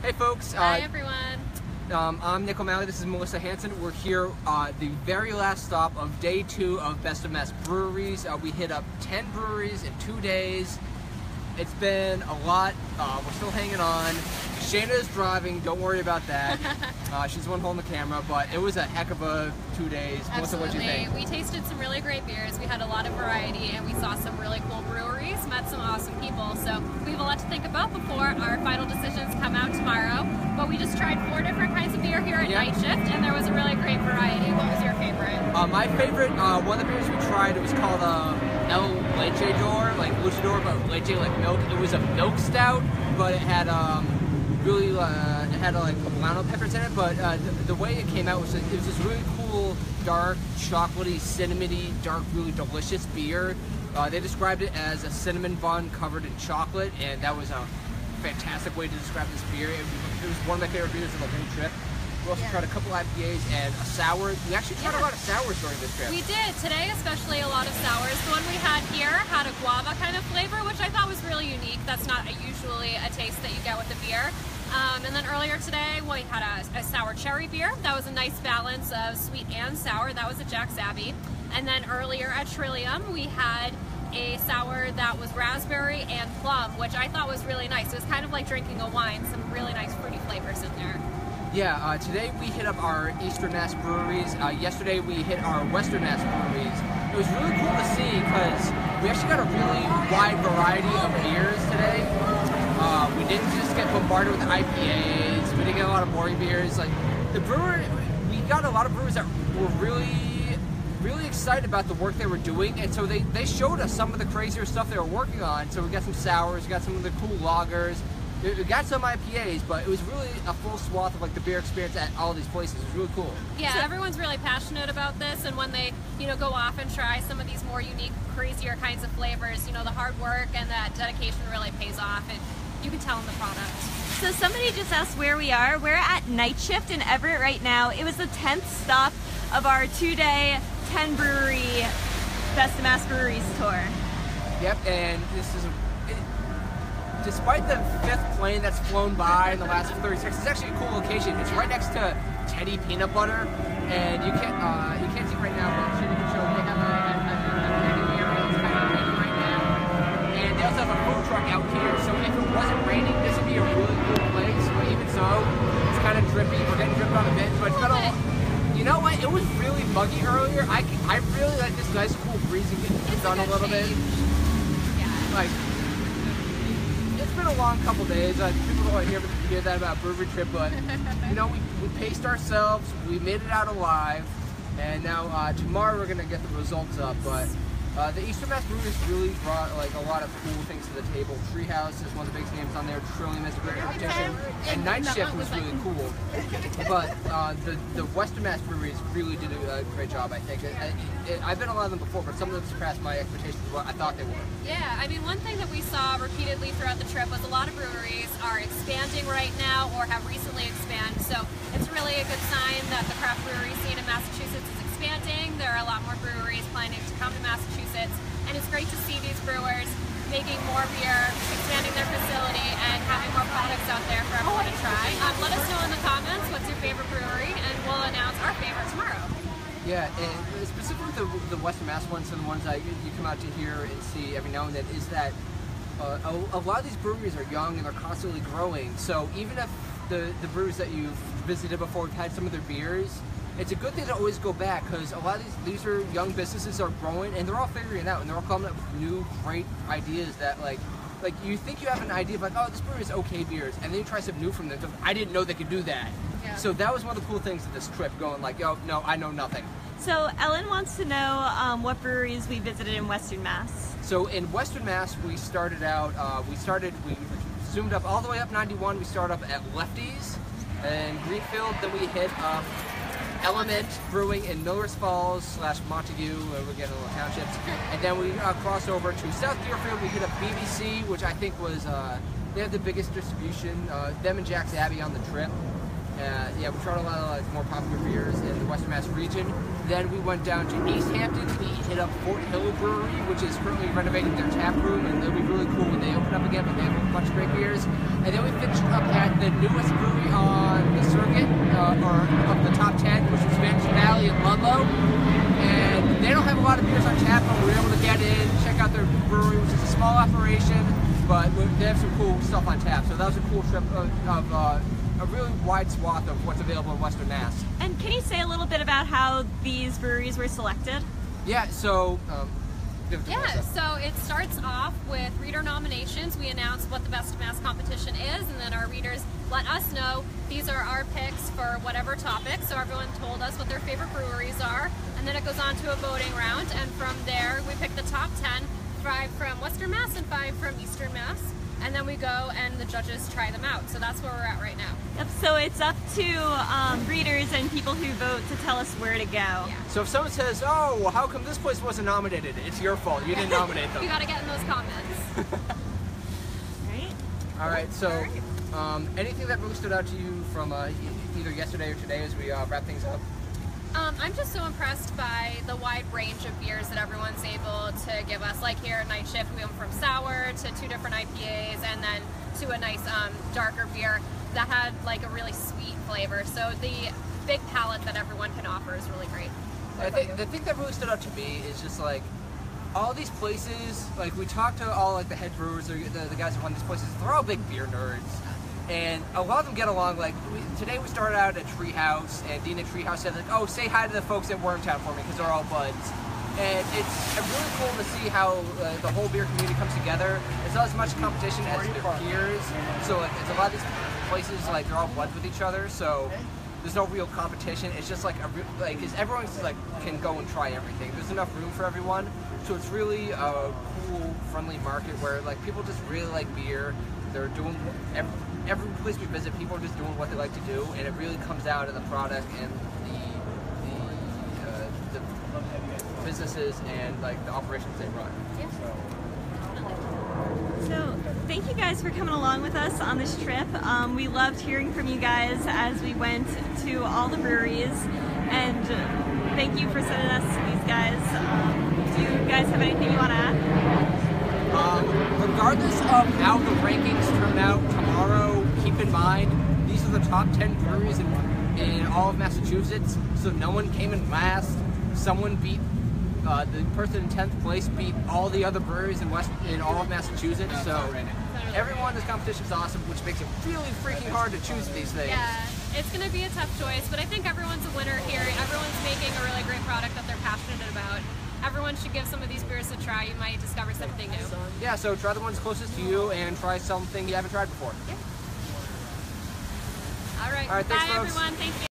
Hey folks. Hi everyone. I'm Nick O'Malley, this is Melissa Hansen. We're here the very last stop of day 2 of Best of Mass Breweries. We hit up 10 breweries in 2 days. It's been a lot. We're still hanging on. Shayna's driving, don't worry about that. She's the one holding the camera, but it was a heck of a 2 days. Melissa, what'd you think? We tasted some really great beers. We had a lot of variety and we saw some really cool breweries, met some awesome people. So we have a lot to think about before our final decisions come out tomorrow. But we just tried 4 different kinds of beer here at Night Shift and there was a really great variety. What was your favorite? My favorite, one of the beers we tried, it was called El Lecheador, like luchador, but leche like milk. It was a milk stout, but it had it had like poblano peppers in it. But the way it came out was it was this really cool, dark, chocolatey, cinnamony, dark, really delicious beer. They described it as a cinnamon bun covered in chocolate, and that was a fantastic way to describe this beer. It was one of my favorite beers of the whole trip. We also tried a couple IPAs and a sour. We actually tried a lot of sours during this trip. We did. Today, especially, a lot of sours. The one we had here had a guava kind of flavor, which I thought was really unique. That's not usually a taste that you get with a beer. And then earlier today, we had a sour cherry beer. That was a nice balance of sweet and sour. That was a Jack's Abbey. And then earlier at Trillium, we had a sour that was raspberry and plum, which I thought was really nice. It was kind of like drinking a wine. Some really nice fruity flavors in there. Yeah, today we hit up our Eastern Mass breweries. Yesterday we hit our Western Mass breweries. It was really cool to see because we actually got a really wide variety of beers today. We didn't just get bombarded with IPAs. We didn't get a lot of boring beers. Like the brewer, we got a lot of brewers that were really excited about the work they were doing, and so they showed us some of the crazier stuff they were working on. So we got some sours, we got some of the cool lagers. We got some IPAs, but it was really a full swath of like the beer experience at all these places. It was really cool. Yeah, everyone's really passionate about this, and when they, go off and try some of these more unique, crazier kinds of flavors, the hard work and that dedication really pays off, and you can tell in the product. So somebody just asked where we are. We're at Night Shift in Everett right now. It was the 10th stop of our 2-day, 10 brewery Best of Mass Breweries tour. Yep, and this is despite the 5th plane that's flown by in the last 30 seconds, it's actually a cool location. It's right next to Teddy Peanut Butter, and you can't see right now, but you can show they have a patio area. It's kind of raining right now, and they also have a food truck out here. So if it wasn't raining, this would be a really cool place. But even so, it's kind of drippy. We're getting dripped on a bit, but it's been you know what? It was really muggy earlier. I really like this nice cool breeze and get done a little bit. Yeah. Like. It's been a long couple days. People don't want to hear that about a brewery trip, but we paced ourselves. We made it out alive, and now tomorrow we're gonna get the results up. But the Eastern Mass Breweries really brought like a lot of cool things to the table. Treehouse is one of the biggest names on there. Trillium is a great reputation, and Night Shift was really cool. But the Western Mass Breweries really did a great job. I think I've been a lot of them before, but some of them surpassed my expectations of what I thought they were. Yeah, I mean, one thing that we saw repeatedly throughout the trip was a lot of breweries are expanding right now or have recently expanded. So it's really a good sign that the craft brewery scene in Massachusetts is expanding. There are a lot more breweries planning to come to Massachusetts, and it's great to see these brewers making more beer, expanding their facility, and having more products out there for everyone to try. Let us know in the comments what's your favorite brewery, and we'll announce our favorite tomorrow. Yeah, and specifically the Western Mass ones and the ones that you come out to hear and see every now and then is that a lot of these breweries are young and they're constantly growing. So even if the breweries that you've visited before have had some of their beers, it's a good thing to always go back because a lot of these are young businesses that are growing and they're all figuring it out and they're all coming up with new great ideas that like you think you have an idea of like, oh, this brewery is okay beers, and then you try something new from them. I didn't know they could do that. Yeah. So that was one of the cool things of this trip, going like, yo, no, I know nothing. So Ellen wants to know what breweries we visited in Western Mass. So in Western Mass, we started out, we zoomed up all the way up 91. We started up at Lefty's and Greenfield. Then we hit Element Brewing in Millers Falls / Montague, we're getting little townships. And then we crossed over to South Deerfield. We hit up BBC, which I think was, they have the biggest distribution, them and Jack's Abbey on the trip. Yeah, we tried a lot of like more popular beers in the Western Mass region. Then we went down to East Hampton. We hit up Fort Hill Brewery, which is currently renovating their tap room, and it'll be really cool when they open up again. But they have a bunch of great beers. And then we finished up at the newest brewery on the circuit, or of the top 10, which is Spanish Valley in Ludlow. And they don't have a lot of beers on tap, but we were able to get in, check out their brewery, which is a small operation, but they have some cool stuff on tap. So that was a cool trip of a really wide swath of what's available in Western Mass. And can you say a little bit about how these breweries were selected? Yeah, so... so it starts off with reader nominations. We announce what the Best of Mass competition is, and then our readers let us know these are our picks for whatever topic. So everyone told us what their favorite breweries are, and then it goes on to a voting round, and from there we pick the top 10, 5 from Western Mass and 5 from Eastern Mass, and then we go and the judges try them out. So that's where we're at right now. Yep, so it's up to readers and people who vote to tell us where to go. Yeah. So if someone says, oh, well, how come this place wasn't nominated? It's your fault. You didn't nominate them. You got to get in those comments. Right? All right, so anything that really stood out to you from either yesterday or today as we wrap things up? I'm just so impressed by the wide range of beers that everyone's able to give us. Like here at Night Shift, we went from sour to 2 different IPAs and then to a nice darker beer that had like a really sweet flavor. So the big palette that everyone can offer is really great. I think the thing that really stood out to me is just like all these places, like we talked to all like the head brewers, the guys who run these places, they're all big beer nerds. And a lot of them get along. Like today we started out at Treehouse, and Dean at Treehouse said like, "Oh, say hi to the folks at Wormtown for me because they're all buds." And it's really cool to see how the whole beer community comes together. It's not as much competition as their peers. So like, it's a lot of these places like they're all buds with each other. So there's no real competition. It's just like is everyone's like can go and try everything. There's enough room for everyone. So it's really a cool, friendly market where like people just really like beer. They're doing every place we visit, people are just doing what they like to do, and it really comes out in the product and the businesses and like the operations they run. Yeah. So thank you guys for coming along with us on this trip. We loved hearing from you guys as we went to all the breweries, and thank you for sending us to these guys. Do you guys have anything you want to add? Regardless of how the rankings turn out tomorrow, keep in mind these are the top 10 breweries in all of Massachusetts, so no one came in last. Someone beat the person in 10th place beat all the other breweries in all of Massachusetts, so everyone in this competition is awesome, which makes it really freaking hard to choose these things. Yeah, it's going to be a tough choice, but I think everyone's a winner here. Everyone's making a really great product that they're passionate about. Everyone should give some of these beers a try. You might discover something new. Yeah, so try the ones closest to you and try something you haven't tried before. Yeah. All right. All right, thanks, Bye, folks. everyone. Thank you.